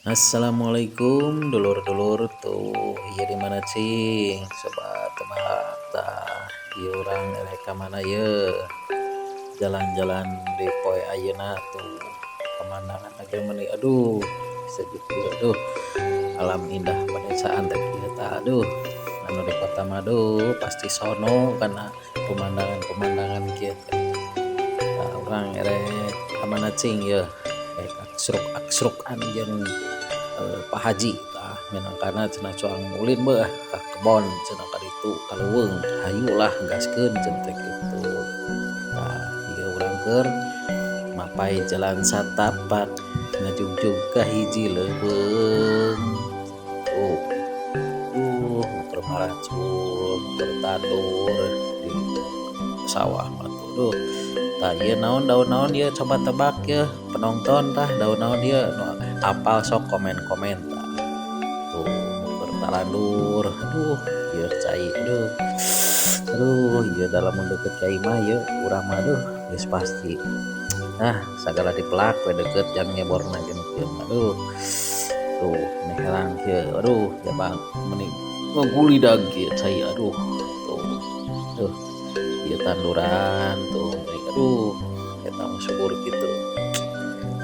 Assalamualaikum dulur-dulur tuh iya di mana cing sobat tebak tah ieu urang ka mana ye jalan-jalan di poe ayeuna tuh pemandangan lagi meuni aduh sejuk aduh alam indah pedesaan teh kieu tah aduh anu di kota mah aduh pasti sono karena pemandangan-pemandangan kieu teh tah urang erek ka mana cing ye aksruk-aksrukan jeung Pak Haji tah minangkana cenah coang ulin beuh ka kebon cenah ka ditu kaleuweung hayulah gaskeun cenah teh kitu. Tah ieu urang keur mapai jalan satapak ngajugjug ka hiji leuweung. Motor maracul, motor tadur di sawah mah tuh. Tah ieu naon daun naon ieu coba tebak ye penonton tah daun naon ieu nu apal sok komen-komen tah. Tuh bertalandur aduh ieu cai aduh ieu dalam deket ka imah ieu urang mah aduh geus pasti sagala dipelak we deket jang nyeborna jeung kieu aduh tuh nehelang kieu aduh jabang meuni ngagulidag kieu cai aduh tuh ieu tanduran tuh aduh eta mah subur kitu.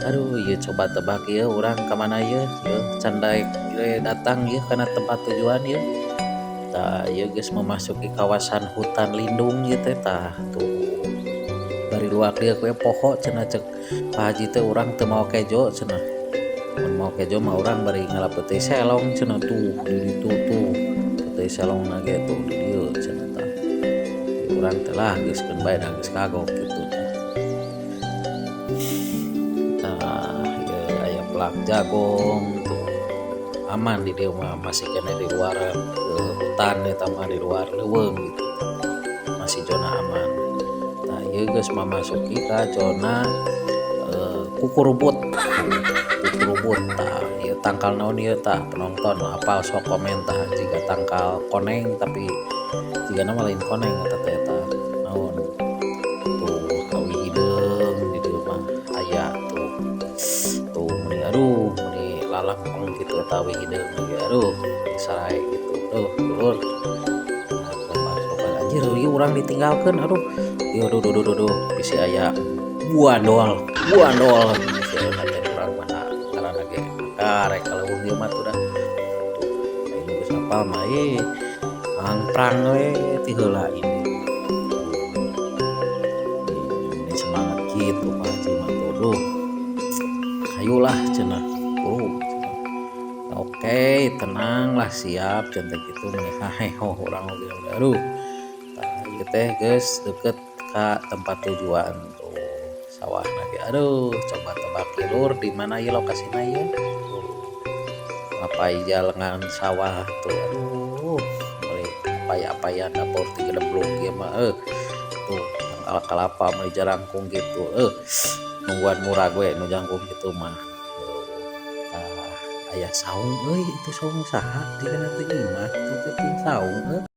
Aduh ieu coba tebak ieu urang ka mana ieu can daek datang ieu kana tempat tujuan ieu. Tah ieu geus memasuki kawasan hutan lindung ieu teh tah tuh. Bari luak dieu we poho cenah cek Pak Haji teh urang teu mau kejo cenah. Mun mau kejo mah urang bari ngalap teh selong cenah tuh di ditu tuh. Teh selongna ge tuh di dieu cenah tah. Urang teh lah geuskeun bae da geus kagok kitu. Pelak jagung tuh aman di dia mah masih kena di luar hutan eta mah di luar leuweung gitu masih zona aman. Nah ieu geus memasuki ka zona kukurubut tah ieu tangkal naon ieu tah penonton apal sok komen tah jika tangkal koneng tapi jigana mah lain koneng eta teh tah naon tuh kawi hideung di dieu mah aya tuh aduh meni lalangpeng gitu eta we hideung ge aduh sae gitu dulur anjir ieu urang ditinggalkeun aduh ieu duh bisi aya buandol bisi aya teh urang mana ngaranna ge karek kaleuweung ieu mah tuh dah tuh ini geus apal mah angprang we ti heula ini semangat kitu Pak Haji mah tuh hayulah cenah oke tenanglah siap cenah kitu menikah urang oge aduh tah ieu teh geus deket ka tempat tujuan tuh sawahna ge aduh coba tebak lur di mana ieu lokasina ieu tuh ngapai jalengan sawah tuh aduh meuli apaya-apaya dapur ti gedebluk ieu mah tuh kalapa meuli jarangkung gitu nungguan murag we nu jangkung kitu mah. Aya saung euy itu saung saha di kana teh imah itu teh saung